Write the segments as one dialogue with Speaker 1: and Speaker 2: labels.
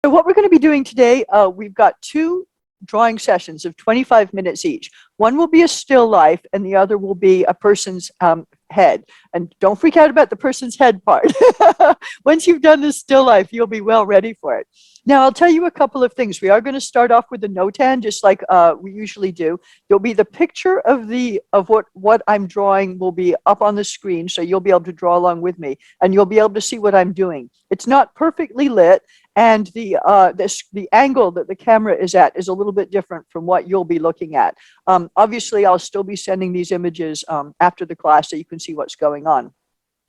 Speaker 1: So what we're going to be doing today, we've got two drawing sessions of 25 minutes each. One will be a still life and the other will be a person's head. And don't freak out about the person's head part. Once you've done the still life, you'll be well ready for it. Now, I'll tell you a couple of things. We are going to start off with the notan, just like we usually do. There'll be the picture of what I'm drawing will be up on the screen, so you'll be able to draw along with me, and you'll be able to see what I'm doing. It's not perfectly lit, and the angle that the camera is at is a little bit different from what you'll be looking at. Obviously, I'll still be sending these images after the class so you can see what's going on.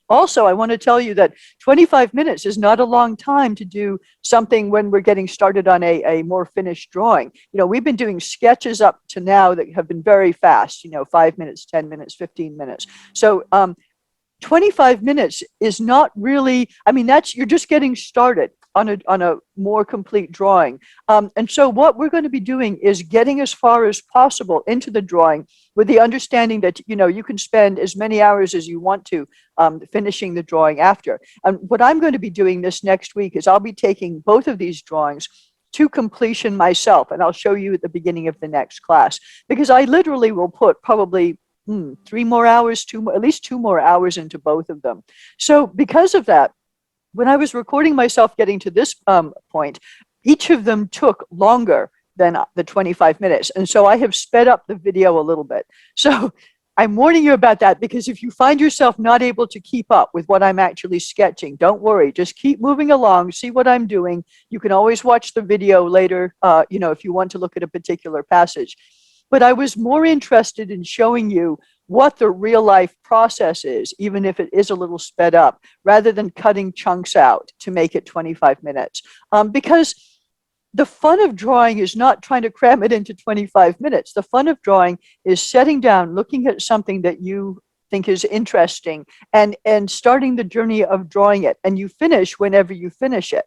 Speaker 1: Also, I want to tell you that 25 minutes is not a long time to do something when we're getting started on a more finished drawing. You know, we've been doing sketches up to now that have been very fast, 5 minutes, 10 minutes, 15 minutes. So 25 minutes is not really, you're just getting started on a more complete drawing. And so what we're going to be doing is getting as far as possible into the drawing with the understanding that, you can spend as many hours as you want to finishing the drawing after. And what I'm going to be doing this next week is I'll be taking both of these drawings to completion myself, and I'll show you at the beginning of the next class, because I literally will put probably 3 more hours, at least 2 more hours into both of them. So because of that, when I was recording myself getting to this point, each of them took longer than the 25 minutes. And so I have sped up the video a little bit. So I'm warning you about that, because if you find yourself not able to keep up with what I'm actually sketching, don't worry, just keep moving along, see what I'm doing. You can always watch the video later, if you want to look at a particular passage. But I was more interested in showing you what the real life process is, even if it is a little sped up, rather than cutting chunks out to make it 25 minutes. Because the fun of drawing is not trying to cram it into 25 minutes. The fun of drawing is sitting down, looking at something that you think is interesting, and starting the journey of drawing it. And you finish whenever you finish it.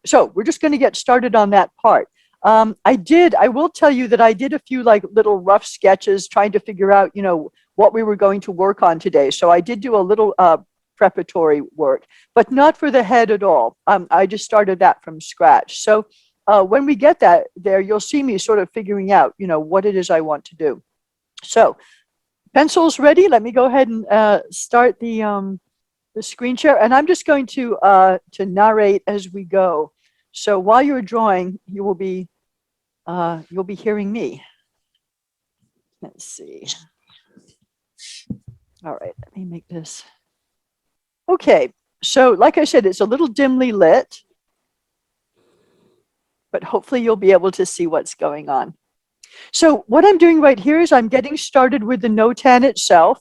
Speaker 1: So we're just going to get started on that part. I will tell you that I did a few little rough sketches trying to figure out, what we were going to work on today. So I did do a little preparatory work, but not for the head at all. I just started that from scratch. So when we get that there, you'll see me sort of figuring out, what it is I want to do. So pencils ready. Let me go ahead and start the screen share, and I'm just going to narrate as we go. So while you're drawing, you'll be hearing me. Let's see. All right, let me make this. Okay, so like I said, it's a little dimly lit, but hopefully you'll be able to see what's going on. So what I'm doing right here is I'm getting started with the notan itself.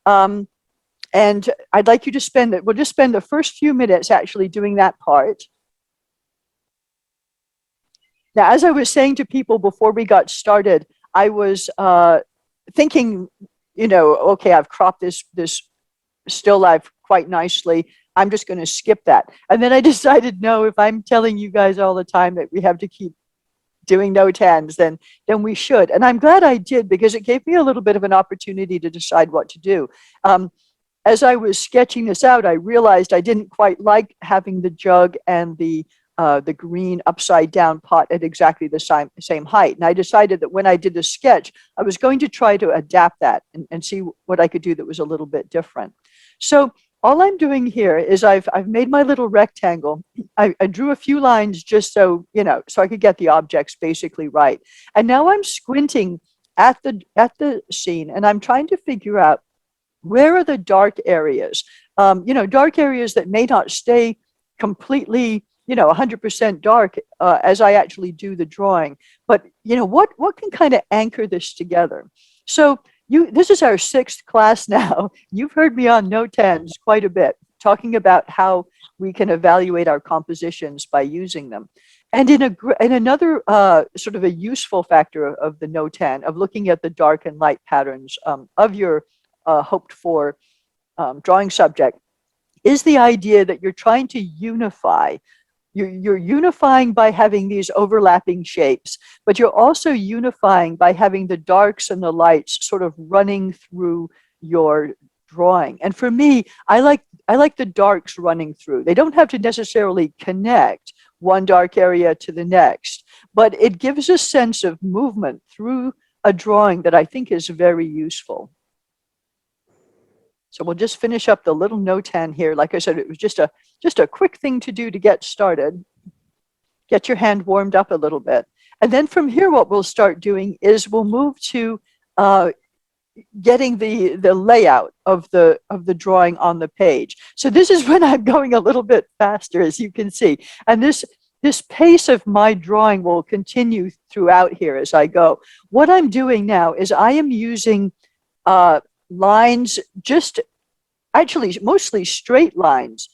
Speaker 1: And I'd like you to we'll just spend the first few minutes actually doing that part. Now, as I was saying to people before we got started, I was thinking, okay, I've cropped this still life quite nicely. I'm just going to skip that. And then I decided, no, if I'm telling you guys all the time that we have to keep doing notans, then we should. And I'm glad I did, because it gave me a little bit of an opportunity to decide what to do. As I was sketching this out, I realized I didn't quite like having the jug and the green upside down pot at exactly the same height. And I decided that when I did the sketch, I was going to try to adapt that and see what I could do that was a little bit different. So all I'm doing here is I've made my little rectangle. I drew a few lines just so, so I could get the objects basically right. And now I'm squinting at the scene, and I'm trying to figure out where are the dark areas, dark areas that may not stay completely 100% dark as I actually do the drawing. But, what can kind of anchor this together? So this is our 6th class now. You've heard me on notans quite a bit, talking about how we can evaluate our compositions by using them. And in another sort of a useful factor of the notan, of looking at the dark and light patterns of your hoped for drawing subject, is the idea that you're trying to unify. You're unifying by having these overlapping shapes, but you're also unifying by having the darks and the lights sort of running through your drawing. And for me, I like the darks running through. They don't have to necessarily connect one dark area to the next. But it gives a sense of movement through a drawing that I think is very useful. So we'll just finish up the little notan here. Like I said, it was just a quick thing to do to get started. Get your hand warmed up a little bit. And then from here, what we'll start doing is we'll move to getting the layout of the drawing on the page. So this is when I'm going a little bit faster, as you can see. And this pace of my drawing will continue throughout here as I go. What I'm doing now is I am using lines, just actually mostly straight lines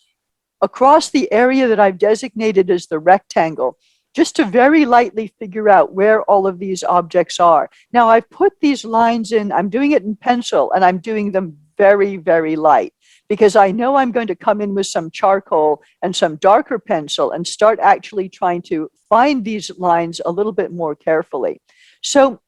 Speaker 1: across the area that I've designated as the rectangle, just to very lightly figure out where all of these objects are. Now I've put these lines in, I'm doing it in pencil, and I'm doing them very, very light, because I know I'm going to come in with some charcoal and some darker pencil and start actually trying to find these lines a little bit more carefully. So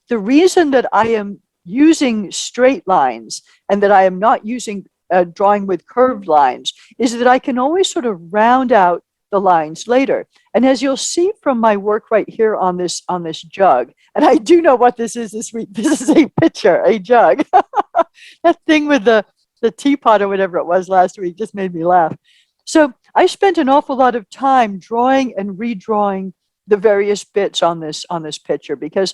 Speaker 1: the reason that I am using straight lines and that I am not using drawing with curved lines is that I can always sort of round out the lines later. And as you'll see from my work right here on this jug, and I do know what this is this week. This is a pitcher, a jug. That thing with the teapot or whatever it was last week just made me laugh. So I spent an awful lot of time drawing and redrawing the various bits on this pitcher, because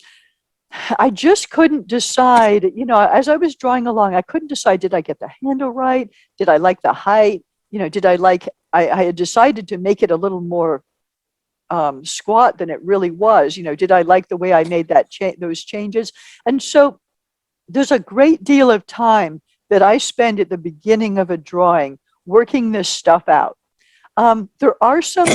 Speaker 1: I just couldn't decide, as I was drawing along, I couldn't decide, did I get the handle right? Did I like the height? Did I like, I had decided to make it a little more squat than it really was. Did I like the way I made those changes? And so there's a great deal of time that I spend at the beginning of a drawing working this stuff out. There are some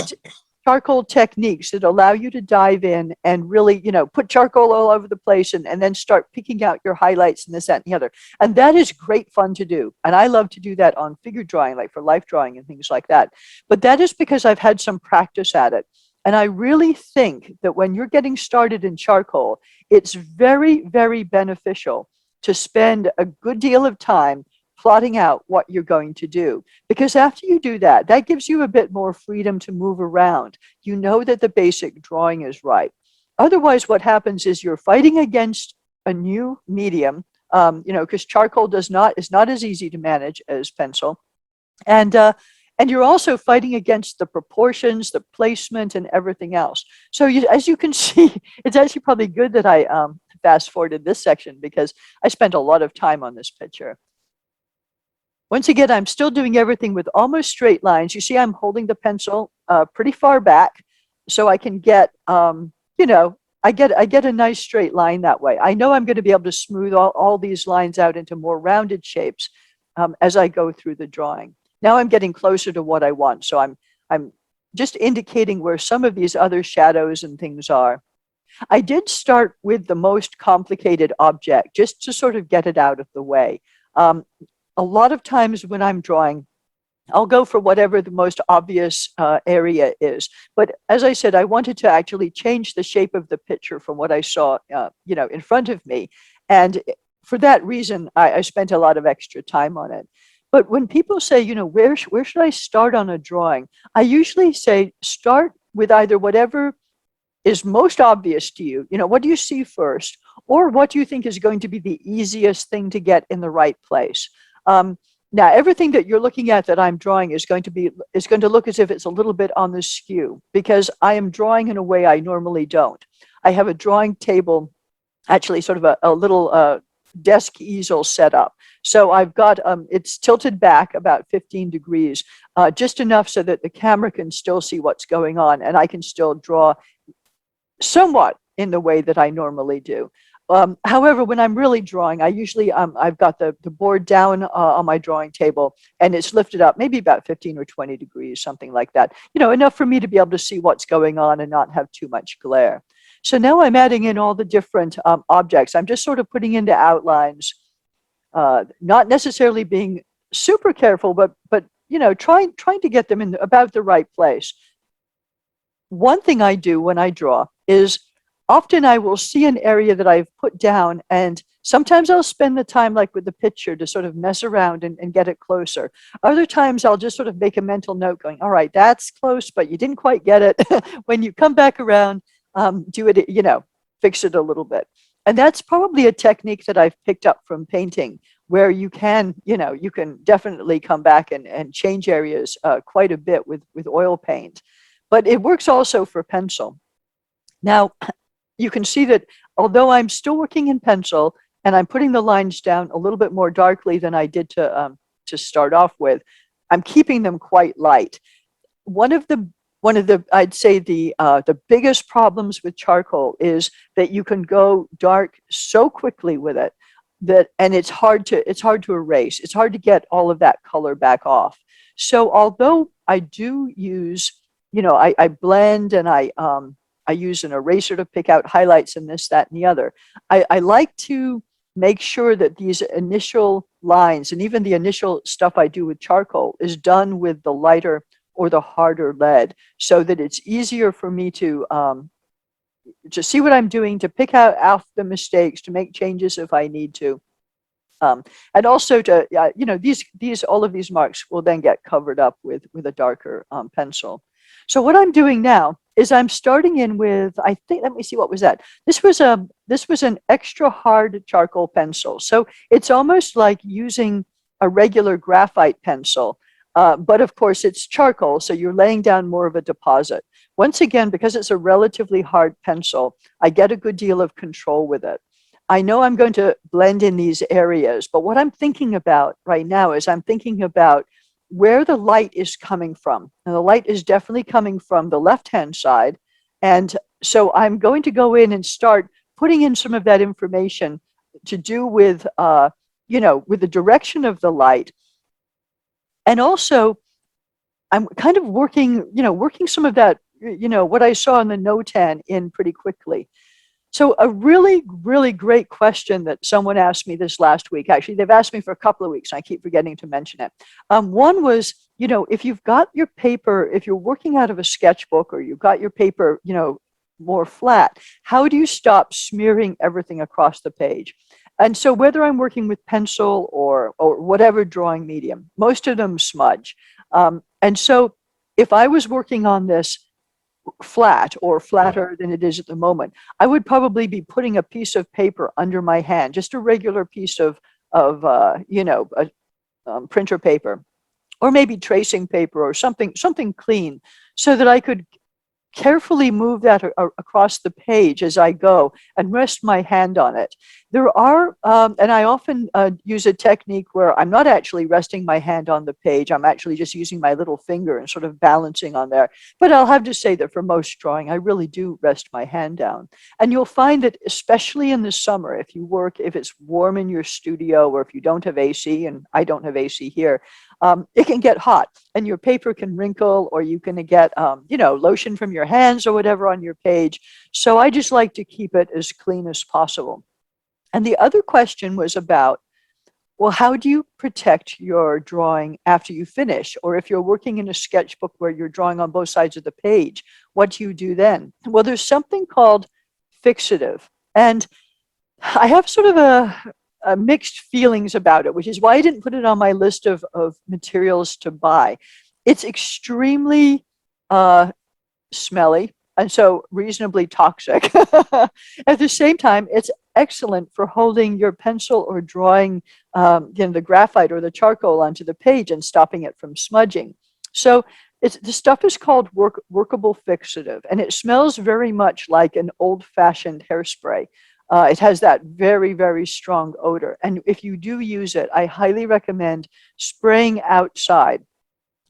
Speaker 1: charcoal techniques that allow you to dive in and really, put charcoal all over the place and then start picking out your highlights and this, that, and the other. And that is great fun to do. And I love to do that on figure drawing, like for life drawing and things like that. But that is because I've had some practice at it. And I really think that when you're getting started in charcoal, it's very, very beneficial to spend a good deal of time plotting out what you're going to do. Because after you do that, that gives you a bit more freedom to move around. You know that the basic drawing is right. Otherwise, what happens is you're fighting against a new medium, because charcoal is not as easy to manage as pencil. And you're also fighting against the proportions, the placement, and everything else. So as you can see, it's actually probably good that I fast forwarded this section, because I spent a lot of time on this picture. Once again, I'm still doing everything with almost straight lines. You see, I'm holding the pencil pretty far back, so I can get, I get a nice straight line that way. I know I'm going to be able to smooth all these lines out into more rounded shapes as I go through the drawing. Now I'm getting closer to what I want, so I'm just indicating where some of these other shadows and things are. I did start with the most complicated object, just to sort of get it out of the way. A lot of times when I'm drawing, I'll go for whatever the most obvious area is. But as I said, I wanted to actually change the shape of the picture from what I saw, in front of me. And for that reason, I spent a lot of extra time on it. But when people say, where should I start on a drawing? I usually say, start with either whatever is most obvious to you. What do you see first? Or what do you think is going to be the easiest thing to get in the right place? Now, everything that you're looking at that I'm drawing is going to look as if it's a little bit on the skew, because I am drawing in a way I normally don't. I have a drawing table, actually sort of a little desk easel set up. So I've got, it's tilted back about 15 degrees, just enough so that the camera can still see what's going on, and I can still draw somewhat in the way that I normally do. However, when I'm really drawing, I usually, I've got the board down on my drawing table, and it's lifted up maybe about 15 or 20 degrees, something like that. Enough for me to be able to see what's going on and not have too much glare. So now I'm adding in all the different objects. I'm just sort of putting into outlines, not necessarily being super careful, but trying to get them in about the right place. One thing I do when I draw is often I will see an area that I've put down, and Sometimes I'll spend the time like with the picture to sort of mess around and get it closer. Other times I'll just sort of make a mental note going, all right, that's close, but you didn't quite get it. When you come back around, do it, fix it a little bit. And that's probably a technique that I've picked up from painting, where you can definitely come back and change areas quite a bit with oil paint. But it works also for pencil. Now, you can see that although I'm still working in pencil and I'm putting the lines down a little bit more darkly than I did to start off with, I'm keeping them quite light. One of the I'd say the biggest problems with charcoal is that you can go dark so quickly with it and it's hard to erase. It's hard to get all of that color back off. So although I do use, I blend and I use an eraser to pick out highlights and this, that, and the other. I like to make sure that these initial lines and even the initial stuff I do with charcoal is done with the lighter or the harder lead, so that it's easier for me to see what I'm doing, to pick out the mistakes, to make changes if I need to. And also to, all of these marks will then get covered up with a darker pencil. So what I'm doing now is I'm starting in with, I think, let me see, what was that? This was an extra hard charcoal pencil. So it's almost like using a regular graphite pencil, but of course it's charcoal, so you're laying down more of a deposit. Once again, because it's a relatively hard pencil, I get a good deal of control with it. I know I'm going to blend in these areas, but what I'm thinking about right now is I'm thinking about where the light is coming from. And the light is definitely coming from the left-hand side. And so I'm going to go in and start putting in some of that information to do with, with the direction of the light. And also, I'm kind of working some of that, what I saw in the NOTAN in pretty quickly. So a really, really great question that someone asked me this last week. Actually, they've asked me for a couple of weeks, and I keep forgetting to mention it. One was, if you've got your paper, if you're working out of a sketchbook or you've got your paper, more flat, how do you stop smearing everything across the page? And so whether I'm working with pencil or whatever drawing medium, most of them smudge. And so if I was working on this flat or flatter than it is at the moment, I would probably be putting a piece of paper under my hand, just a regular piece of printer paper, or maybe tracing paper or something clean, so that I could carefully move that across the page as I go and rest my hand on it. There are, and I often use a technique where I'm not actually resting my hand on the page. I'm actually just using my little finger and sort of balancing on there. But I'll have to say that for most drawing, I really do rest my hand down. And you'll find that especially in the summer, if it's warm in your studio, or if you don't have AC, and I don't have AC here, it can get hot and your paper can wrinkle, or you can get, lotion from your hands or whatever on your page. So I just like to keep it as clean as possible. And the other question was about, well, how do you protect your drawing after you finish? Or if you're working in a sketchbook where you're drawing on both sides of the page, what do you do then? Well, there's something called fixative. And I have sort of a mixed feelings about it, which is why I didn't put it on my list of materials to buy. It's extremely smelly, and so reasonably toxic. At the same time, it's excellent for holding your pencil or drawing the graphite or the charcoal onto the page and stopping it from smudging. So the stuff is called workable fixative, and it smells very much like an old-fashioned hairspray. It has that very, very strong odor. And if you do use it, I highly recommend spraying outside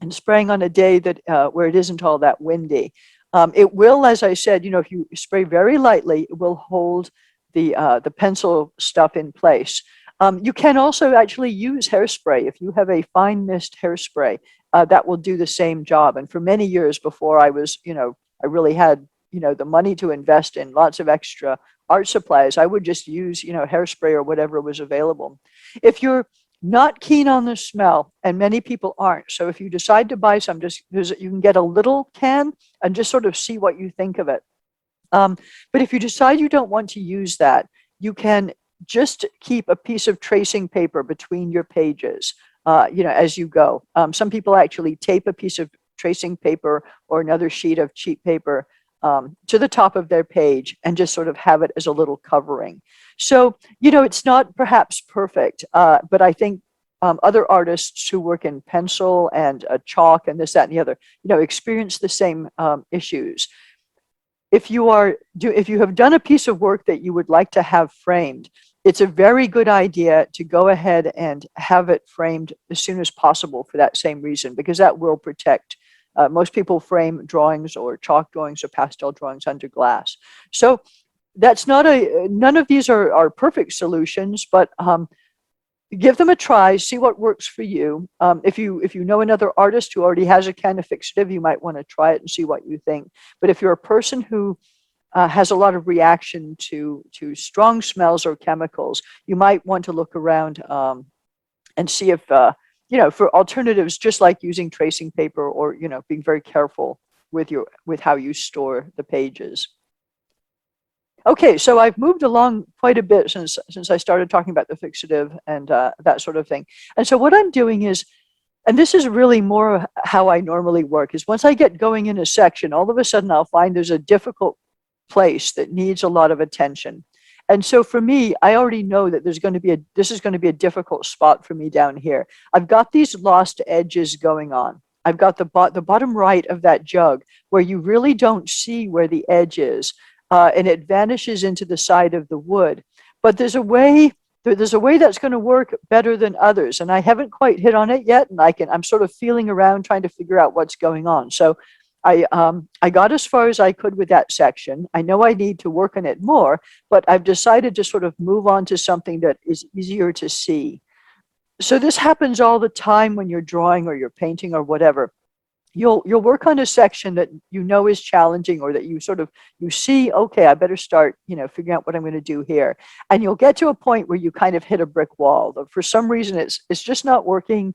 Speaker 1: and spraying on a day that where it isn't all that windy. It will, as I said, if you spray very lightly, it will hold the pencil stuff in place. You can also actually use hairspray. If you have a fine mist hairspray, that will do the same job. And for many years before I was, I really had, the money to invest in lots of extra art supplies, I would just use, hairspray or whatever was available. If you're not keen on the smell, and many people aren't, so if you decide to buy some, you can get a little can and just sort of see what you think of it. But if you decide you don't want to use that, you can just keep a piece of tracing paper between your pages, as you go. Some people actually tape a piece of tracing paper or another sheet of cheap paper to the top of their page and just sort of have it as a little covering. So, it's not perhaps perfect, but I think other artists who work in pencil and chalk and this, that, and the other, experience the same issues. If you have done a piece of work that you would like to have framed, it's a very good idea to go ahead and have it framed as soon as possible for that same reason, because that will protect. Most people frame drawings or chalk drawings or pastel drawings under glass. So that's none of these are perfect solutions, but give them a try, see what works for you. If you know another artist who already has a can of fixative, you might want to try it and see what you think. But if you're a person who has a lot of reaction to strong smells or chemicals, you might want to look around and see if, for alternatives, just like using tracing paper or, being very careful with how you store the pages. Okay, so I've moved along quite a bit since I started talking about the fixative and that sort of thing. And so what I'm doing is, and this is really more how I normally work, is once I get going in a section, all of a sudden I'll find there's a difficult place that needs a lot of attention. And so for me, I already know that this is going to be a difficult spot for me down here. I've got these lost edges going on. I've got the bottom right of that jug where you really don't see where the edge is. And it vanishes into the side of the wood. But there's a way that's going to work better than others, and I haven't quite hit on it yet. And I'm sort of feeling around trying to figure out what's going on. So I got as far as I could with that section. I know I need to work on it more, but I've decided to sort of move on to something that is easier to see. So this happens all the time when you're drawing or you're painting or whatever. You'll work on a section that is challenging, or that you see, okay, I better start, figuring out what I'm going to do here. And you'll get to a point where you kind of hit a brick wall. For some reason, it's just not working.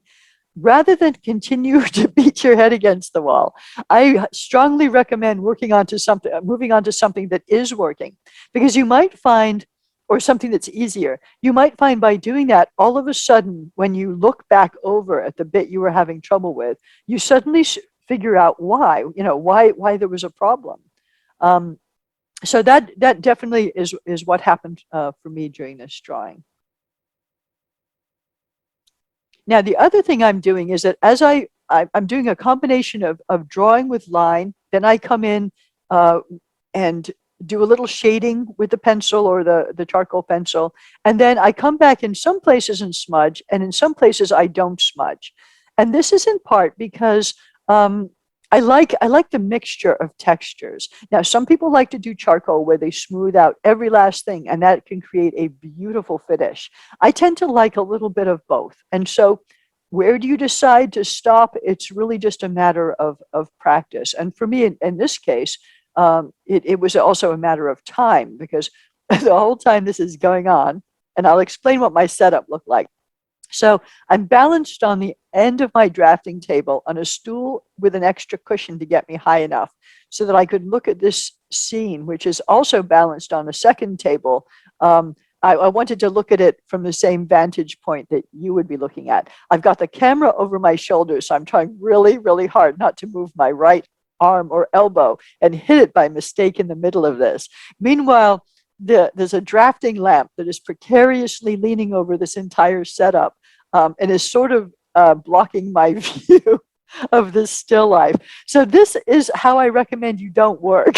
Speaker 1: Rather than continue to beat your head against the wall, I strongly recommend moving on to something that is working, because you might find, or something that's easier, you might find by doing that, all of a sudden, when you look back over at the bit you were having trouble with, you suddenly figure out why there was a problem. So that definitely is what happened for me during this drawing. Now, the other thing I'm doing is that as I'm doing a combination of drawing with line, then I come in and do a little shading with the pencil or the charcoal pencil. And then I come back in some places and smudge, and in some places I don't smudge. And this is in part because I like the mixture of textures. Now, some people like to do charcoal where they smooth out every last thing, and that can create a beautiful finish. I tend to like a little bit of both. And so where do you decide to stop? It's really just a matter of practice. And for me, in this case, it was also a matter of time, because the whole time this is going on, and I'll explain what my setup looked like. So I'm balanced on the end of my drafting table on a stool with an extra cushion to get me high enough so that I could look at this scene, which is also balanced on a second table. I wanted to look at it from the same vantage point that you would be looking at. I've got the camera over my shoulder, so I'm trying really, really hard not to move my right arm or elbow and hit it by mistake in the middle of this. Meanwhile, there's a drafting lamp that is precariously leaning over this entire setup and is sort of blocking my view of this still life. So this is how I recommend you don't work.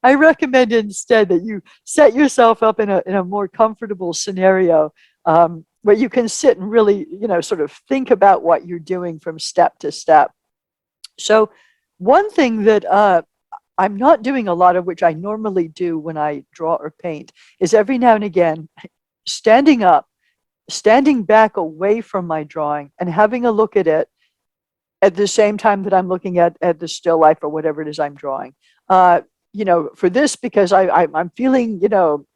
Speaker 1: I recommend instead that you set yourself up in a more comfortable scenario where you can sit and really, sort of think about what you're doing from step to step. So one thing that I'm not doing a lot of, which I normally do when I draw or paint, is every now and again standing up, standing back away from my drawing and having a look at it at the same time that I'm looking at the still life or whatever it is I'm drawing. For this, because I'm feeling,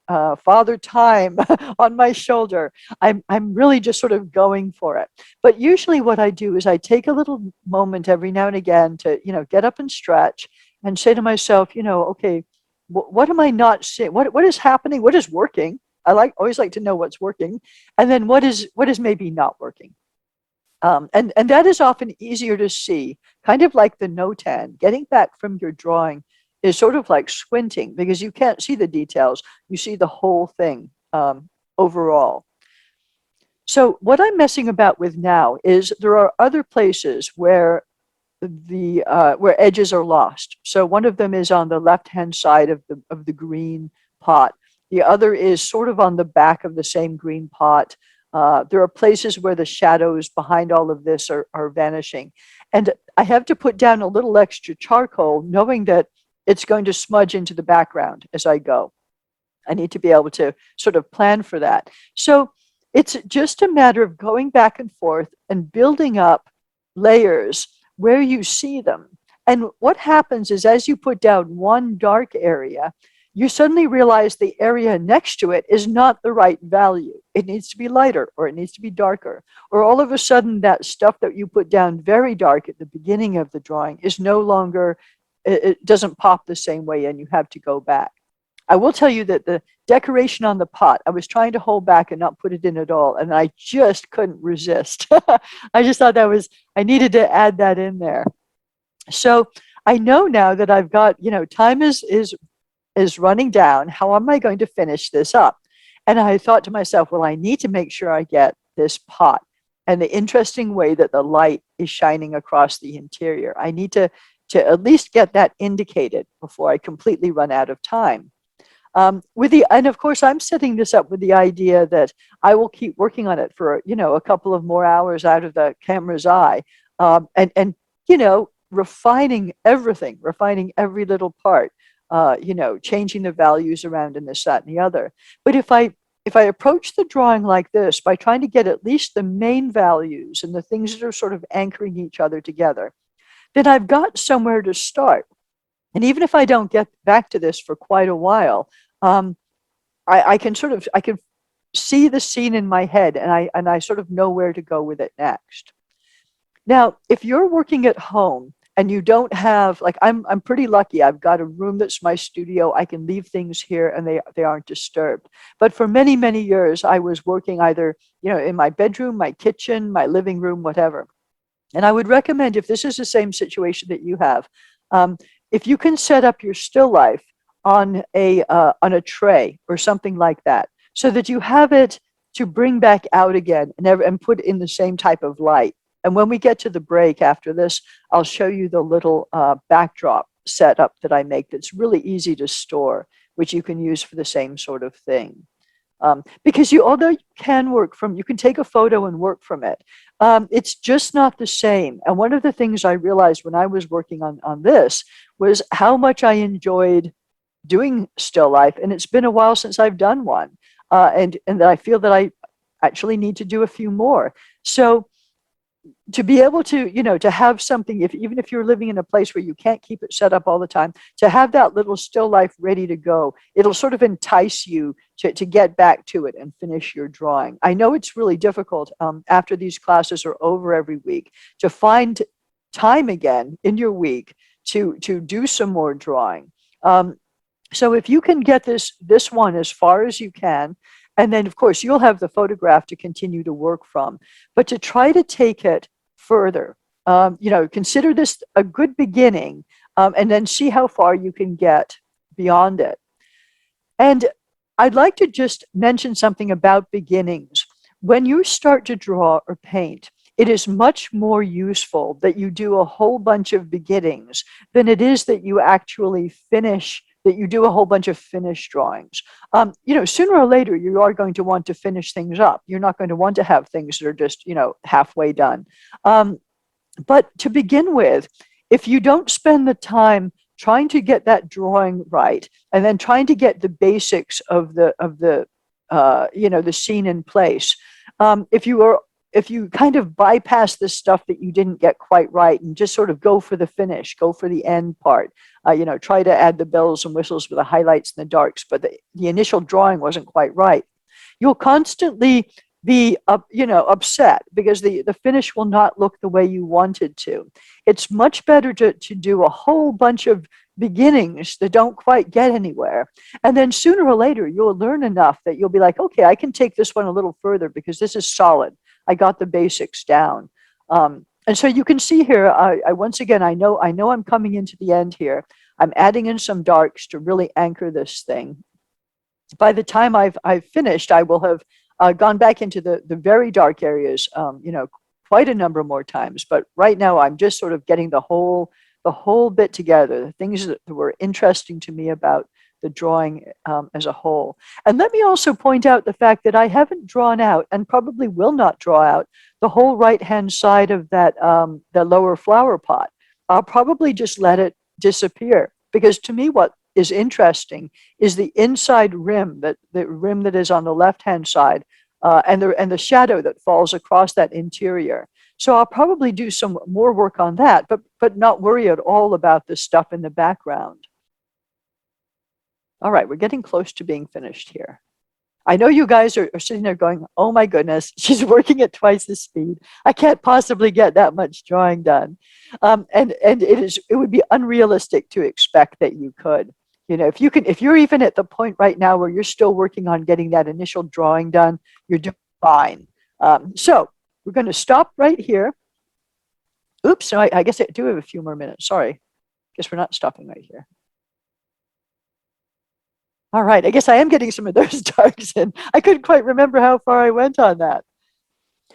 Speaker 1: father time on my shoulder, I'm really just sort of going for it. But usually what I do is I take a little moment every now and again to, get up and stretch and say to myself, okay, what am I not seeing? What is happening? What is working? always like to know what's working, and then what is maybe not working. And that is often easier to see, kind of like the notan. Getting back from your drawing is sort of like squinting because you can't see the details. You see the whole thing overall. So what I'm messing about with now is there are other places where where edges are lost. So one of them is on the left-hand side of the green pot. The other is sort of on the back of the same green pot. There are places where the shadows behind all of this are vanishing. And I have to put down a little extra charcoal, knowing that it's going to smudge into the background as I go. I need to be able to sort of plan for that. So it's just a matter of going back and forth and building up layers where you see them. And what happens is as you put down one dark area, you suddenly realize the area next to it is not the right value. It needs to be lighter, or it needs to be darker. Or all of a sudden that stuff that you put down very dark at the beginning of the drawing is no longer, it doesn't pop the same way, and you have to go back. I will tell you that the decoration on the pot, I was trying to hold back and not put it in at all, and I just couldn't resist. I just thought I needed to add that in there. So I know now that I've got, time is running down. How am I going to finish this up? And I thought to myself, well, I need to make sure I get this pot and the interesting way that the light is shining across the interior. I need to at least get that indicated before I completely run out of time. And of course, I'm setting this up with the idea that I will keep working on it for, a couple of more hours out of the camera's eye, and refining everything, refining every little part, changing the values around and this, that, and the other. But if I approach the drawing like this, by trying to get at least the main values and the things that are sort of anchoring each other together, then I've got somewhere to start. And even if I don't get back to this for quite a while, I can see the scene in my head, and I sort of know where to go with it next. Now, if you're working at home and you don't have, like, I'm pretty lucky. I've got a room that's my studio. I can leave things here and they aren't disturbed. But for many, many years, I was working either, in my bedroom, my kitchen, my living room, whatever. And I would recommend, if this is the same situation that you have, if you can set up your still life on a tray or something like that, so that you have it to bring back out again and put in the same type of light. And when we get to the break after this, I'll show you the little backdrop setup that I make that's really easy to store, which you can use for the same sort of thing. Because although you can take a photo and work from it, it's just not the same. And one of the things I realized when I was working on this was how much I enjoyed doing still life. And it's been a while since I've done one. And I feel that I actually need to do a few more. So to be able to, to have something, even if you're living in a place where you can't keep it set up all the time, to have that little still life ready to go, it'll sort of entice you to get back to it and finish your drawing. I know it's really difficult after these classes are over every week to find time again in your week to do some more drawing. So if you can get this one as far as you can, and then, of course, you'll have the photograph to continue to work from. But to try to take it further, consider this a good beginning, and then see how far you can get beyond it. And I'd like to just mention something about beginnings. When you start to draw or paint, it is much more useful that you do a whole bunch of beginnings than it is that you actually that you do a whole bunch of finished drawings. Sooner or later, you are going to want to finish things up. You're not going to want to have things that are just, halfway done. But to begin with, if you don't spend the time trying to get that drawing right, and then trying to get the basics of the scene in place, if you kind of bypass the stuff that you didn't get quite right and just sort of go for the finish, go for the end part, try to add the bells and whistles with the highlights and the darks, but the initial drawing wasn't quite right, you'll constantly be upset because the finish will not look the way you wanted to. It's much better to do a whole bunch of beginnings that don't quite get anywhere, and then sooner or later you'll learn enough that you'll be like, okay, I can take this one a little further because this is solid. I got the basics down. And so you can see here, I once again, I know I'm coming into the end here. I'm adding in some darks to really anchor this thing. By the time I've finished, I will have gone back into the very dark areas, quite a number more times. But right now, I'm just sort of getting the whole bit together, the things that were interesting to me about the drawing as a whole. And let me also point out the fact that I haven't drawn out, and probably will not draw out, the whole right-hand side of that the lower flower pot. I'll probably just let it disappear, because to me what is interesting is the inside rim, the rim that is on the left-hand side, and the shadow that falls across that interior. So I'll probably do some more work on that, but not worry at all about the stuff in the background. All right, we're getting close to being finished here. I know you guys are sitting there going, oh my goodness, she's working at twice the speed. I can't possibly get that much drawing done. And it would be unrealistic to expect that you could. If you're even at the point right now where you're still working on getting that initial drawing done, you're doing fine. So we're going to stop right here. Oops, no, I guess I do have a few more minutes. Sorry, guess we're not stopping right here. All right, I guess I am getting some of those darks in. I couldn't quite remember how far I went on that.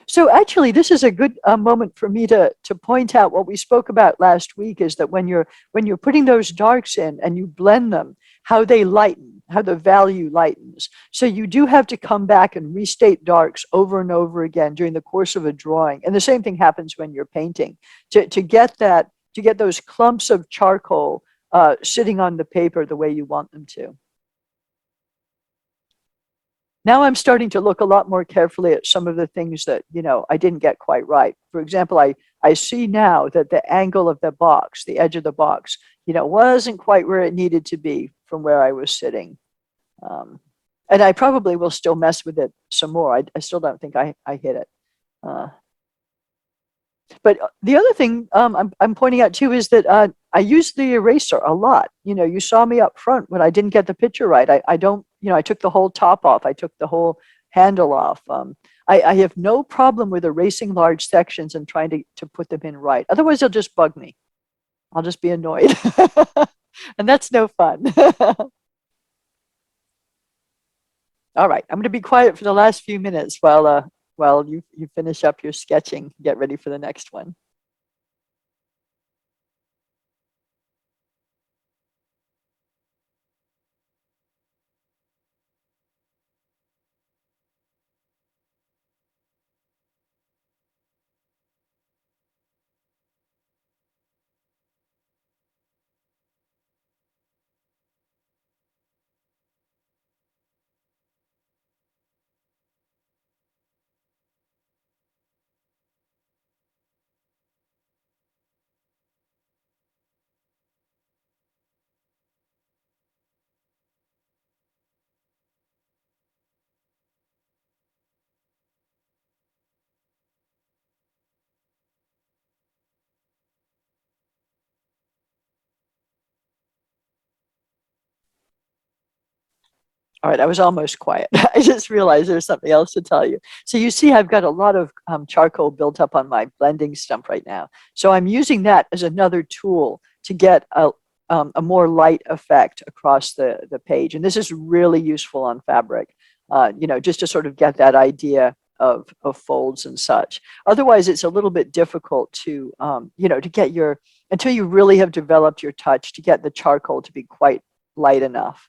Speaker 1: So actually, this is a good moment for me to point out what we spoke about last week, is that when you're putting those darks in and you blend them, how they lighten, how the value lightens. So you do have to come back and restate darks over and over again during the course of a drawing. And the same thing happens when you're painting. To get those clumps of charcoal sitting on the paper the way you want them to. Now I'm starting to look a lot more carefully at some of the things that, I didn't get quite right. For example, I see now that the angle of the box, the edge of the box, wasn't quite where it needed to be from where I was sitting. And I probably will still mess with it some more. I still don't think I hit it. But the other thing I'm pointing out too is that I use the eraser a lot. You saw me up front when I didn't get the picture right. I don't, I took the whole top off. I took the whole handle off. I have no problem with erasing large sections and trying to put them in right. Otherwise, they'll just bug me. I'll just be annoyed. And that's no fun. All right, I'm going to be quiet for the last few minutes while you finish up your sketching, get ready for the next one. All right, I was almost quiet. I just realized there's something else to tell you. So you see, I've got a lot of charcoal built up on my blending stump right now. So I'm using that as another tool to get a more light effect across the page. And this is really useful on fabric, just to sort of get that idea of folds and such. Otherwise, it's a little bit difficult to, to get until you really have developed your touch, to get the charcoal to be quite light enough.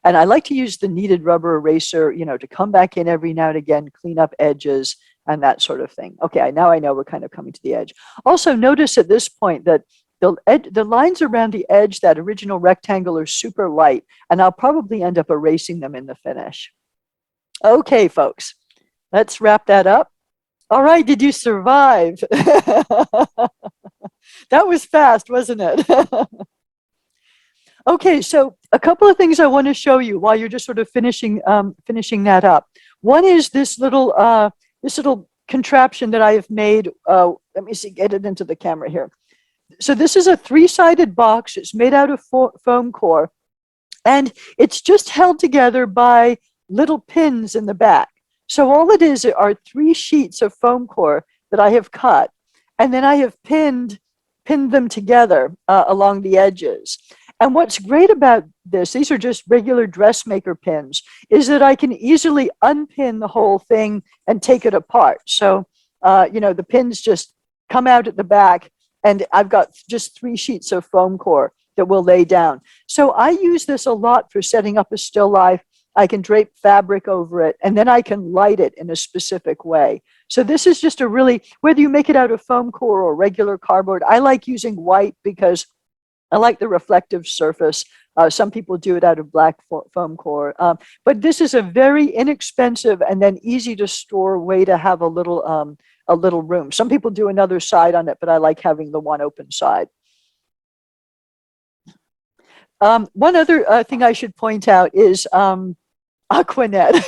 Speaker 1: And I like to use the kneaded rubber eraser, to come back in every now and again, clean up edges and that sort of thing. Okay, now I know we're kind of coming to the edge. Also, notice at this point that the lines around the edge, that original rectangle, are super light, and I'll probably end up erasing them in the finish. Okay, folks, let's wrap that up. All right, did you survive? That was fast, wasn't it? Okay, so a couple of things I want to show you while you're just sort of finishing that up. One is this little this little contraption that I have made. Let me see, get it into the camera here. So this is a 3-sided box. It's made out of foam core, and it's just held together by little pins in the back. So all it is are 3 sheets of foam core that I have cut, and then I have pinned them together along the edges. And what's great about this, these are just regular dressmaker pins, is that I can easily unpin the whole thing and take it apart. So, the pins just come out at the back, and I've got just 3 sheets of foam core that will lay down. So I use this a lot for setting up a still life. I can drape fabric over it, and then I can light it in a specific way. So this is just a really, whether you make it out of foam core or regular cardboard, I like using white because I like the reflective surface. Some people do it out of black foam core. But this is a very inexpensive and then easy to store way to have a little room. Some people do another side on it, but I like having the one open side. One other thing I should point out is Aquanet.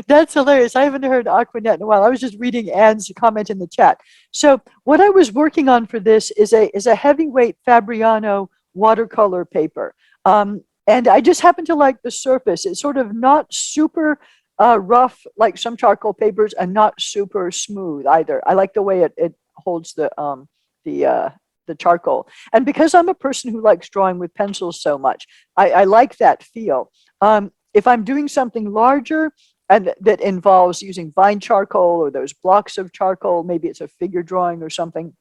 Speaker 1: That's hilarious. I haven't heard Aquanet in a while. I was just reading Anne's comment in the chat. So what I was working on for this is a heavyweight Fabriano watercolor paper. And I just happen to like the surface. It's sort of not super rough like some charcoal papers, and not super smooth either. I like the way it holds the charcoal. And because I'm a person who likes drawing with pencils so much, I like that feel. If I'm doing something larger and that involves using vine charcoal or those blocks of charcoal, maybe it's a figure drawing or something,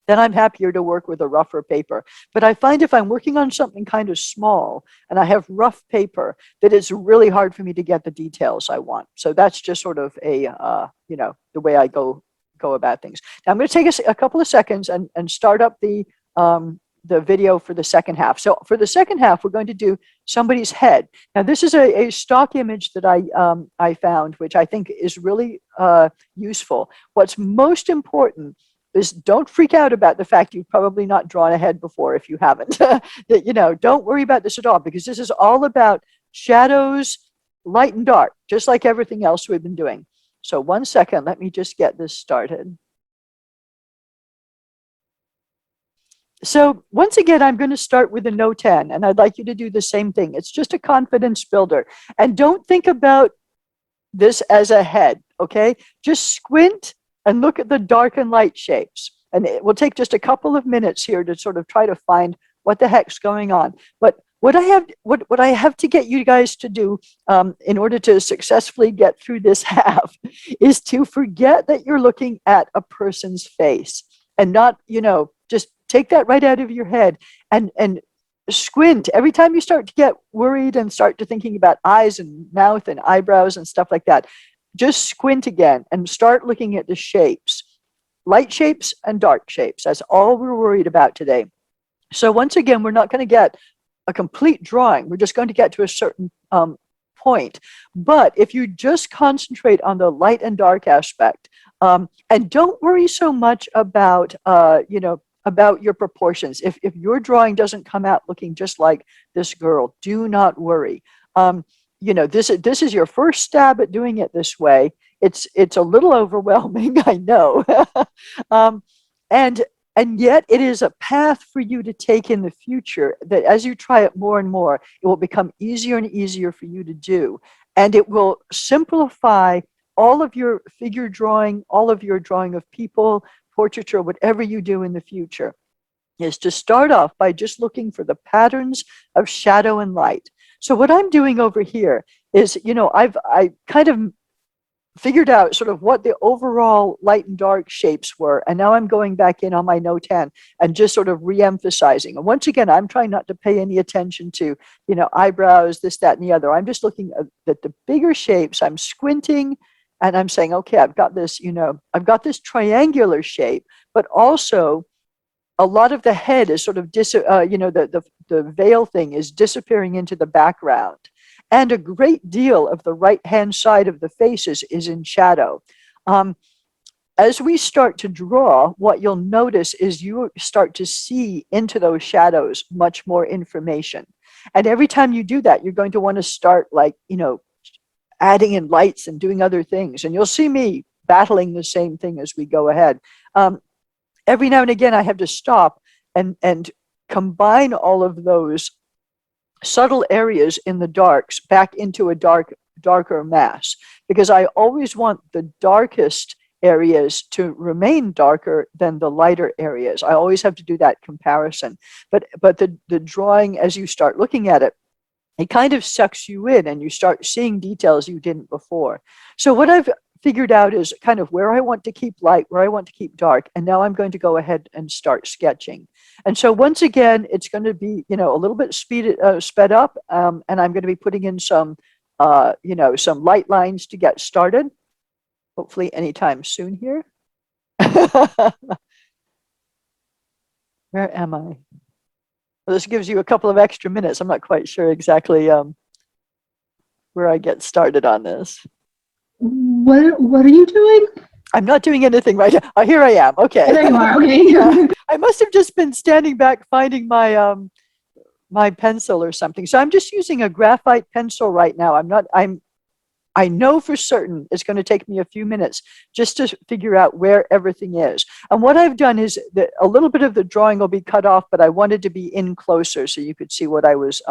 Speaker 1: then I'm happier to work with a rougher paper. But I find if I'm working on something kind of small and I have rough paper, that it's really hard for me to get the details I want. So that's just sort of the way I go about things. Now I'm going to take a couple of seconds and start up the video for the second half. So for the second half, we're going to do somebody's head. Now this is a stock image that I found, which I think is really useful. What's most important is don't freak out about the fact you've probably not drawn a head before if you haven't. Don't worry about this at all, because this is all about shadows, light and dark, just like everything else we've been doing. So 1 second, let me just get this started. So once again, I'm going to start with a No 10, and I'd like you to do the same thing. It's just a confidence builder. And don't think about this as a head, okay? Just squint and look at the dark and light shapes. And it will take just a couple of minutes here to sort of try to find what the heck's going on. But what I have to get you guys to do in order to successfully get through this half is to forget that you're looking at a person's face, and not, just take that right out of your head and squint. Every time you start to get worried and start to thinking about eyes and mouth and eyebrows and stuff like that, just squint again and start looking at the shapes, light shapes and dark shapes. That's all we're worried about today. So once again, we're not going to get a complete drawing. We're just going to get to a certain point. But if you just concentrate on the light and dark aspect, and don't worry so much about, about your proportions. If your drawing doesn't come out looking just like this girl, do not worry. This is your first stab at doing it this way. It's a little overwhelming, I know. And yet it is a path for you to take in the future, that as you try it more and more, it will become easier and easier for you to do. And it will simplify all of your figure drawing, all of your drawing of people, portraiture, whatever you do in the future, is to start off by just looking for the patterns of shadow and light. So what I'm doing over here is, I kind of figured out sort of what the overall light and dark shapes were. And now I'm going back in on my No 10 and just sort of re-emphasizing. And once again, I'm trying not to pay any attention to, eyebrows, this, that, and the other. I'm just looking at the bigger shapes. I'm squinting and I'm saying, okay, I've got this, I've got this triangular shape, but also a lot of the head is sort of, the veil thing is disappearing into the background. And a great deal of the right-hand side of the faces is in shadow. As we start to draw, what you'll notice is you start to see into those shadows much more information. And every time you do that, you're going to want to start adding in lights and doing other things. And you'll see me battling the same thing as we go ahead. Every now and again, I have to stop and combine all of those subtle areas in the darks back into a darker mass, because I always want the darkest areas to remain darker than the lighter areas. I always have to do that comparison. But the drawing, as you start looking at it, it kind of sucks you in and you start seeing details you didn't before. So what I've figured out is kind of where I want to keep light, where I want to keep dark, and now I'm going to go ahead and start sketching. And so once again, it's going to be, a little bit sped up, and I'm going to be putting in some light lines to get started, hopefully anytime soon here. Where am I? Well, this gives you a couple of extra minutes. I'm not quite sure exactly where I get started on this.
Speaker 2: What are you doing?
Speaker 1: I'm not doing anything right now. Oh, here I am. Okay.
Speaker 2: There you are. Okay.
Speaker 1: I must have just been standing back finding my my pencil or something. So I'm just using a graphite pencil right now. I know for certain it's going to take me a few minutes just to figure out where everything is. And what I've done is that a little bit of the drawing will be cut off, but I wanted to be in closer so you could see what I was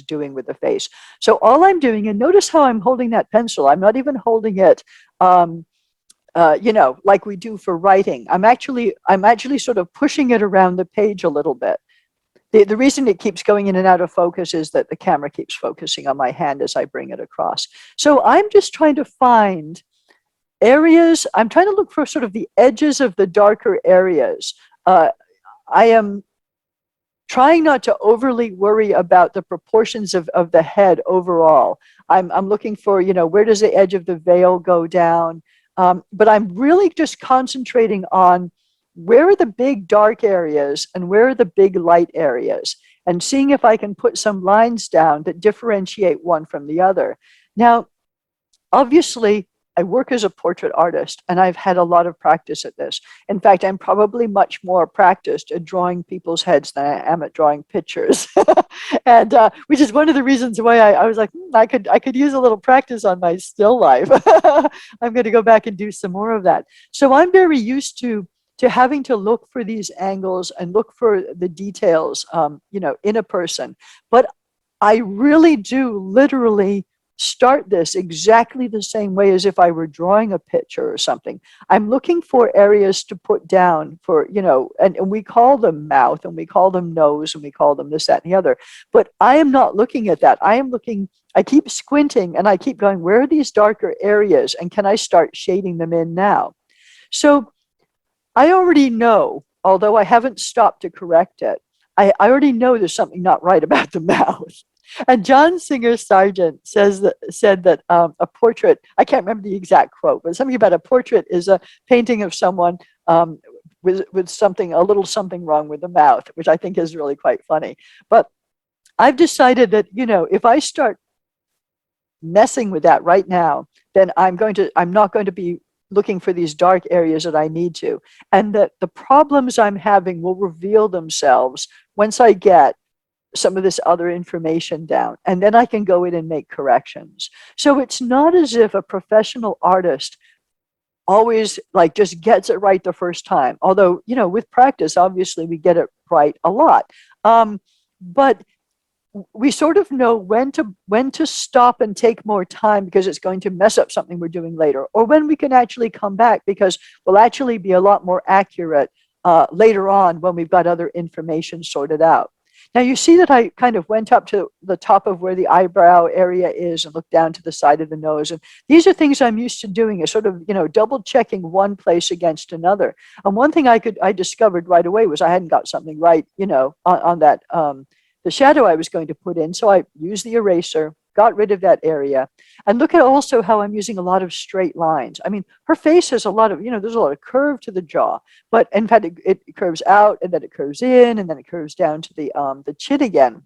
Speaker 1: doing with the face. So all I'm doing, and notice how I'm holding that pencil. I'm not even holding it, like we do for writing. I'm actually sort of pushing it around the page a little bit. The reason it keeps going in and out of focus is that the camera keeps focusing on my hand as I bring it across. So I'm just trying to find areas. I'm trying to look for sort of the edges of the darker areas. I am trying not to overly worry about the proportions of the head overall. I'm looking for, where does the edge of the veil go down? But I'm really just concentrating on where are the big dark areas and where are the big light areas, and seeing if I can put some lines down that differentiate one from the other. Now, obviously, I work as a portrait artist and I've had a lot of practice at this. In fact, I'm probably much more practiced at drawing people's heads than I am at drawing pictures. And which is one of the reasons why I was like, I could use a little practice on my still life. I'm going to go back and do some more of that. So I'm very used to having to look for these angles and look for the details, in a person. But I really do literally start this exactly the same way as if I were drawing a picture or something. I'm looking for areas to put down for, and we call them mouth and we call them nose and we call them this, that, and the other. But I am not looking at that. I keep squinting and I keep going, where are these darker areas? And can I start shading them in now? So I already know, although I haven't stopped to correct it, I already know there's something not right about the mouth. And John Singer Sargent said that a portrait, I can't remember the exact quote, but something about a portrait is a painting of someone with something, a little something wrong with the mouth, which I think is really quite funny. But I've decided that, if I start messing with that right now, then I'm not going to be looking for these dark areas that I need to. And that the problems I'm having will reveal themselves once I get some of this other information down. And then I can go in and make corrections. So it's not as if a professional artist always just gets it right the first time. Although, with practice, obviously we get it right a lot. But we sort of know when to stop and take more time because it's going to mess up something we're doing later, or when we can actually come back because we'll actually be a lot more accurate later on when we've got other information sorted out. Now you see that I kind of went up to the top of where the eyebrow area is and looked down to the side of the nose. And these are things I'm used to doing, is sort of, double checking one place against another. And one thing I discovered right away was I hadn't got something right, on that, the shadow I was going to put in. So I used the eraser, got rid of that area. And look at also how I'm using a lot of straight lines. I mean, her face has a lot of, there's a lot of curve to the jaw, but in fact, it curves out and then it curves in and then it curves down to the chin again.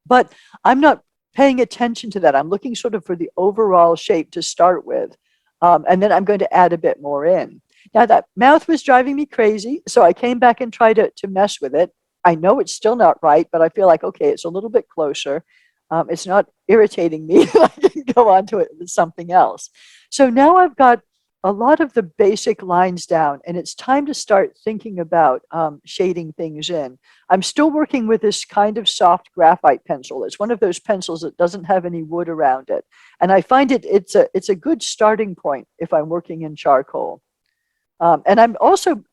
Speaker 1: But I'm not paying attention to that. I'm looking sort of for the overall shape to start with. And then I'm going to add a bit more in. Now that mouth was driving me crazy. So I came back and tried to mess with it. I know it's still not right, but I feel like, okay, it's a little bit closer. It's not irritating me. I can go on to it with something else. So now I've got a lot of the basic lines down, and it's time to start thinking about shading things in. I'm still working with this kind of soft graphite pencil. It's one of those pencils that doesn't have any wood around it. And I find it's a good starting point if I'm working in charcoal. And I'm also